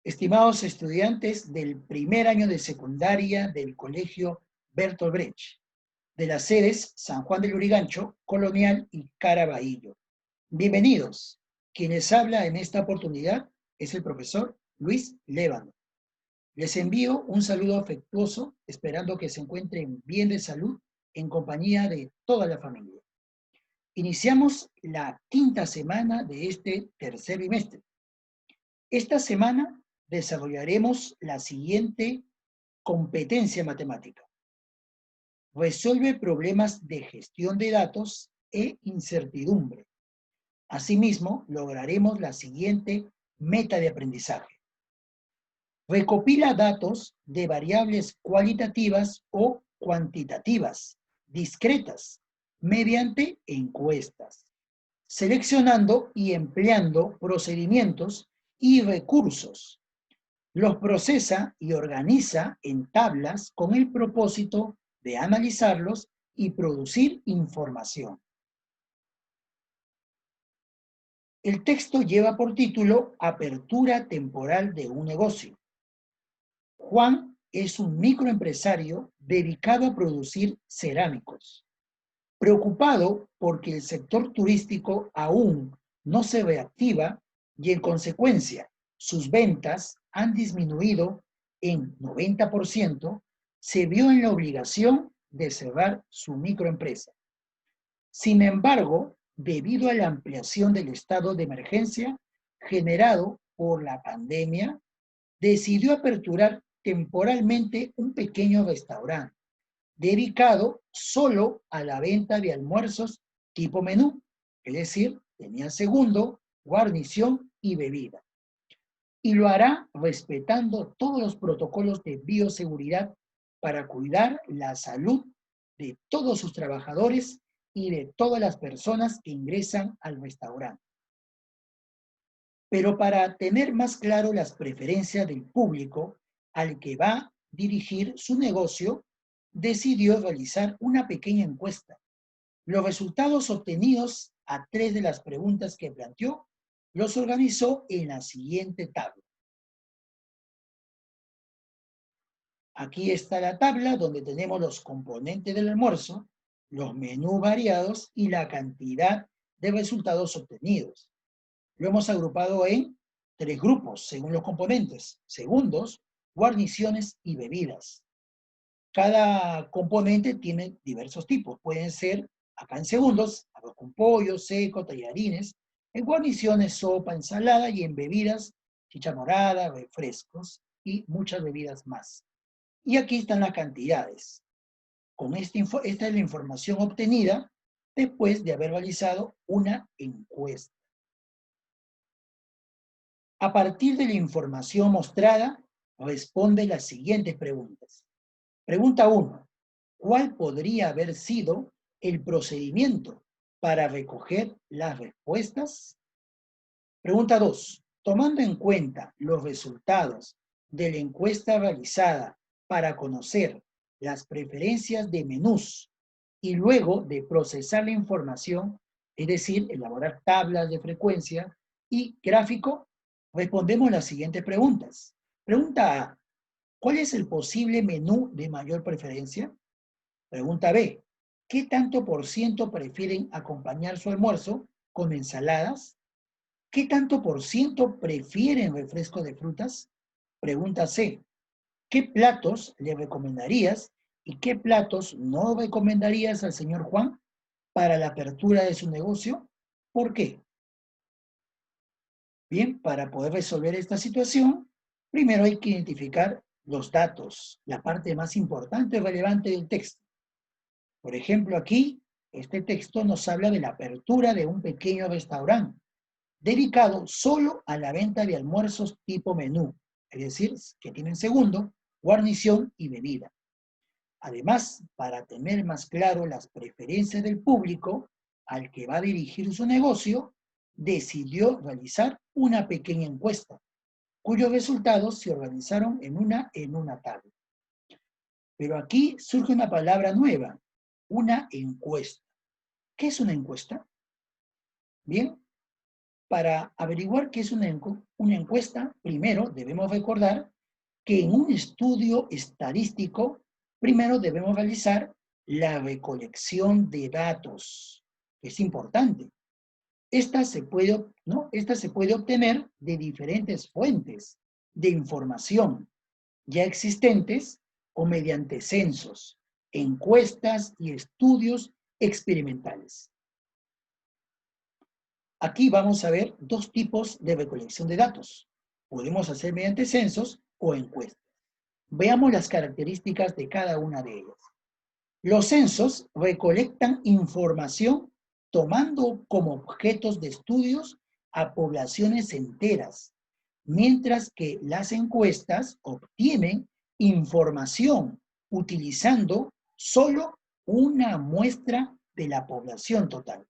Estimados estudiantes del primer año de secundaria del Colegio Bertolt Brecht, de las sedes San Juan del Lurigancho, Colonial y Caraballo. Bienvenidos. Quien les habla en esta oportunidad es el profesor Luis Lévano. Les envío un saludo afectuoso, esperando que se encuentren bien de salud en compañía de toda la familia. Iniciamos la quinta semana de este tercer bimestre. Esta semana desarrollaremos la siguiente competencia matemática. Resuelve problemas de gestión de datos e incertidumbre. Asimismo, lograremos la siguiente meta de aprendizaje. Recopila datos de variables cualitativas o cuantitativas, discretas, mediante encuestas, seleccionando y empleando procedimientos y recursos. Los procesa y organiza en tablas con el propósito de analizarlos y producir información. El texto lleva por título Apertura temporal de un negocio. Juan es un microempresario dedicado a producir cerámicos. Preocupado porque el sector turístico aún no se reactiva y en consecuencia sus ventas han disminuido en 90%, se vio en la obligación de cerrar su microempresa. Sin embargo, debido a la ampliación del estado de emergencia generado por la pandemia, decidió aperturar temporalmente un pequeño restaurante dedicado solo a la venta de almuerzos tipo menú, es decir, tenía segundo, guarnición y bebida. Y lo hará respetando todos los protocolos de bioseguridad para cuidar la salud de todos sus trabajadores y de todas las personas que ingresan al restaurante. Pero para tener más claro las preferencias del público al que va a dirigir su negocio, decidió realizar una pequeña encuesta. Los resultados obtenidos a 3 de las preguntas que planteó los organizó en la siguiente tabla. Aquí está la tabla donde tenemos los componentes del almuerzo, los menús variados y la cantidad de resultados obtenidos. Lo hemos agrupado en 3 grupos según los componentes: segundos, guarniciones y bebidas. Cada componente tiene diversos tipos. Pueden ser, acá en segundos, arroz con pollo, seco, tallarines. En guarniciones, sopa, ensalada. Y en bebidas, chicha morada, refrescos y muchas bebidas más. Y aquí están las cantidades. Esta es la información obtenida después de haber realizado una encuesta. A partir de la información mostrada, responde las siguientes preguntas. Pregunta 1. ¿Cuál podría haber sido el procedimiento para recoger las respuestas? Pregunta 2. Tomando en cuenta los resultados de la encuesta realizada para conocer las preferencias de menús y luego de procesar la información, es decir, elaborar tablas de frecuencia y gráfico, respondemos las siguientes preguntas. Pregunta A. ¿Cuál es el posible menú de mayor preferencia? Pregunta B. ¿Qué tanto por ciento prefieren acompañar su almuerzo con ensaladas? ¿Qué tanto por ciento prefieren refresco de frutas? Pregunta C. ¿Qué platos le recomendarías y qué platos no recomendarías al señor Juan para la apertura de su negocio? ¿Por qué? Bien, para poder resolver esta situación, primero hay que identificar los datos, la parte más importante y relevante del texto. Por ejemplo, aquí, este texto nos habla de la apertura de un pequeño restaurante dedicado solo a la venta de almuerzos tipo menú, es decir, que tienen segundo, guarnición y bebida. Además, para tener más claro las preferencias del público al que va a dirigir su negocio, decidió realizar una pequeña encuesta, cuyos resultados se organizaron en una tabla. Pero aquí surge una palabra nueva, una encuesta. ¿Qué es una encuesta? Bien, Para averiguar qué es una encuesta, primero debemos recordar que en un estudio estadístico, primero debemos realizar la recolección de datos. Es importante. Esta se puede obtener de diferentes fuentes de información ya existentes o mediante censos, encuestas y estudios experimentales. Aquí vamos a ver dos tipos de recolección de datos. Podemos hacer mediante censos o encuestas. Veamos las características de cada una de ellas. Los censos recolectan información tomando como objetos de estudios a poblaciones enteras, mientras que las encuestas obtienen información utilizando solo una muestra de la población total.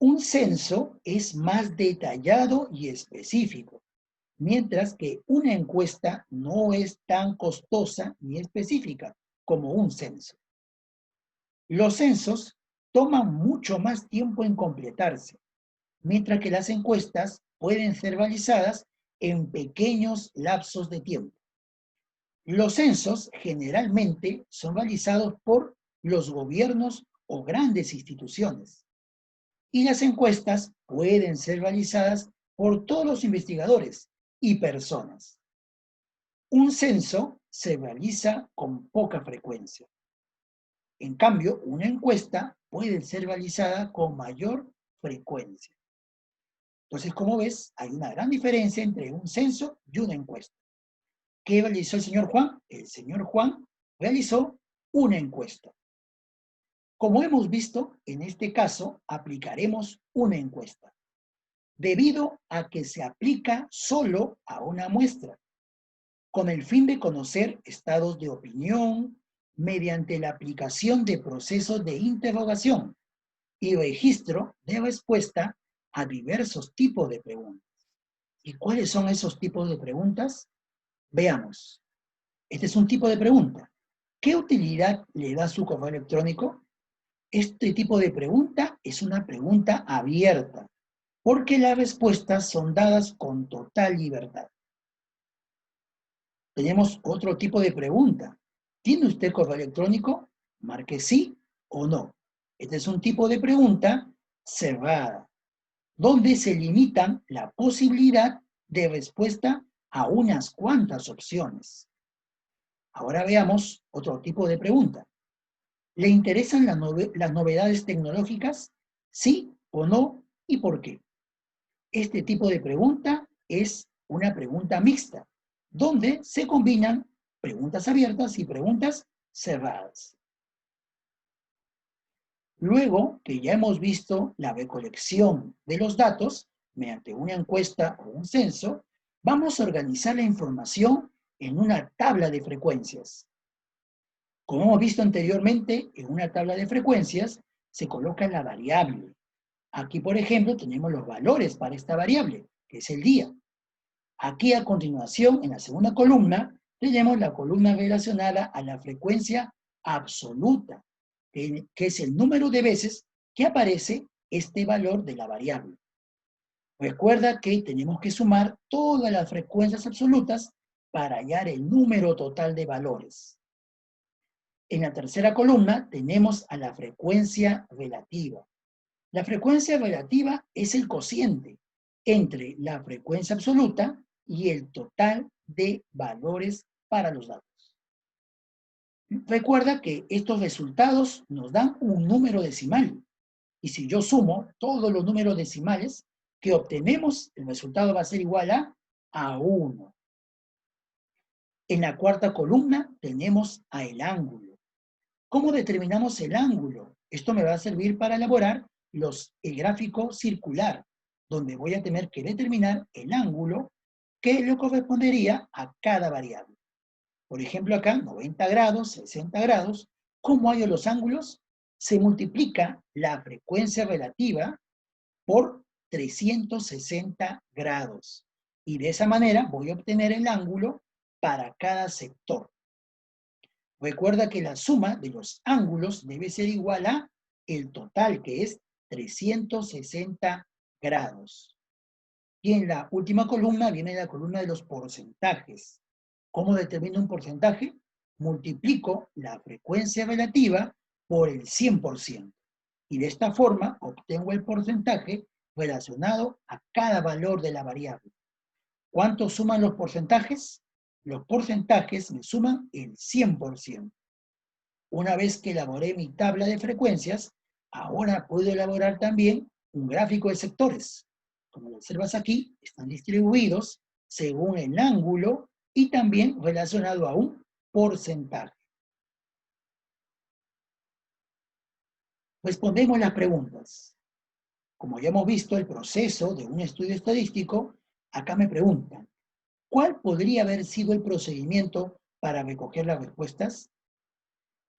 Un censo es más detallado y específico, mientras que una encuesta no es tan costosa ni específica como un censo. Los censos toman mucho más tiempo en completarse, mientras que las encuestas pueden ser realizadas en pequeños lapsos de tiempo. Los censos generalmente son realizados por los gobiernos o grandes instituciones, y las encuestas pueden ser realizadas por todos los investigadores y personas. Un censo se realiza con poca frecuencia. En cambio, una encuesta puede ser realizada con mayor frecuencia. Entonces, como ves, hay una gran diferencia entre un censo y una encuesta. ¿Qué realizó el señor Juan? El señor Juan realizó una encuesta. Como hemos visto, en este caso aplicaremos una encuesta, debido a que se aplica solo a una muestra, con el fin de conocer estados de opinión mediante la aplicación de procesos de interrogación y registro de respuesta a diversos tipos de preguntas. ¿Y cuáles son esos tipos de preguntas? Veamos. Este es un tipo de pregunta. ¿Qué utilidad le da su correo electrónico? Este tipo de pregunta es una pregunta abierta, porque las respuestas son dadas con total libertad. Tenemos otro tipo de pregunta. ¿Tiene usted correo electrónico? Marque sí o no. Este es un tipo de pregunta cerrada, donde se limitan la posibilidad de respuesta a unas cuantas opciones. Ahora veamos otro tipo de pregunta. ¿Le interesan las novedades tecnológicas? ¿Sí o no? ¿Y por qué? Este tipo de pregunta es una pregunta mixta, donde se combinan preguntas abiertas y preguntas cerradas. Luego que ya hemos visto la recolección de los datos mediante una encuesta o un censo, vamos a organizar la información en una tabla de frecuencias. Como hemos visto anteriormente, en una tabla de frecuencias se coloca la variable. Aquí, por ejemplo, tenemos los valores para esta variable, que es el día. Aquí a continuación, en la segunda columna, tenemos la columna relacionada a la frecuencia absoluta, que es el número de veces que aparece este valor de la variable. Recuerda que tenemos que sumar todas las frecuencias absolutas para hallar el número total de valores. En la tercera columna tenemos a la frecuencia relativa. La frecuencia relativa es el cociente entre la frecuencia absoluta y el total de valores para los datos. Recuerda que estos resultados nos dan un número decimal. Y si yo sumo todos los números decimales que obtenemos, el resultado va a ser igual a 1. En la cuarta columna tenemos el ángulo. ¿Cómo determinamos el ángulo? Esto me va a servir para elaborar el gráfico circular, donde voy a tener que determinar el ángulo que le correspondería a cada variable. Por ejemplo, acá 90 grados, 60 grados. ¿Cómo hallo los ángulos? Se multiplica la frecuencia relativa por 360 grados. Y de esa manera voy a obtener el ángulo para cada sector. Recuerda que la suma de los ángulos debe ser igual a el total, que es 360 grados. Y en la última columna viene la columna de los porcentajes. ¿Cómo determino un porcentaje? Multiplico la frecuencia relativa por el 100%. Y de esta forma obtengo el porcentaje relacionado a cada valor de la variable. ¿Cuánto suman los porcentajes? Los porcentajes me suman el 100%. Una vez que elaboré mi tabla de frecuencias, ahora puedo elaborar también un gráfico de sectores. Como lo observas aquí, están distribuidos según el ángulo y también relacionado a un porcentaje. Respondemos las preguntas. Como ya hemos visto el proceso de un estudio estadístico, acá me preguntan, ¿cuál podría haber sido el procedimiento para recoger las respuestas?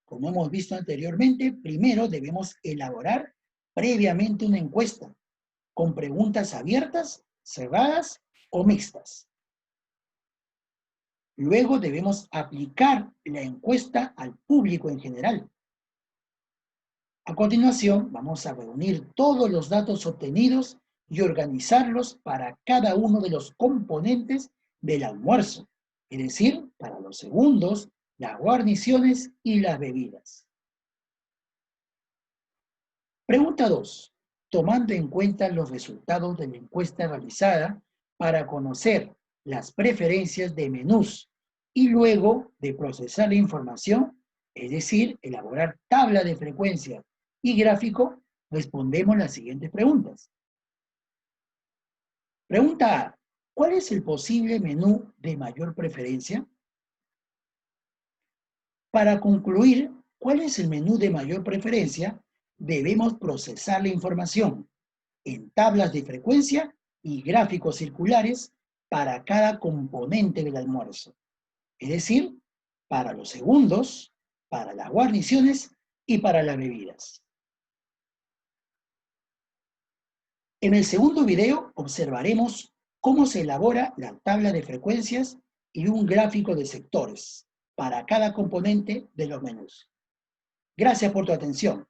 Como hemos visto anteriormente, primero debemos elaborar previamente una encuesta con preguntas abiertas, cerradas o mixtas. Luego debemos aplicar la encuesta al público en general. A continuación, vamos a reunir todos los datos obtenidos y organizarlos para cada uno de los componentes del almuerzo, es decir, para los segundos, las guarniciones y las bebidas. Pregunta 2. Tomando en cuenta los resultados de la encuesta realizada para conocer las preferencias de menús y luego de procesar la información, es decir, elaborar tabla de frecuencia y gráfico, respondemos las siguientes preguntas. Pregunta A. ¿Cuál es el posible menú de mayor preferencia? Para concluir, ¿cuál es el menú de mayor preferencia? Debemos procesar la información en tablas de frecuencia y gráficos circulares para cada componente del almuerzo, es decir, para los segundos, para las guarniciones y para las bebidas. En el segundo video observaremos cómo se elabora la tabla de frecuencias y un gráfico de sectores para cada componente de los menús. Gracias por tu atención.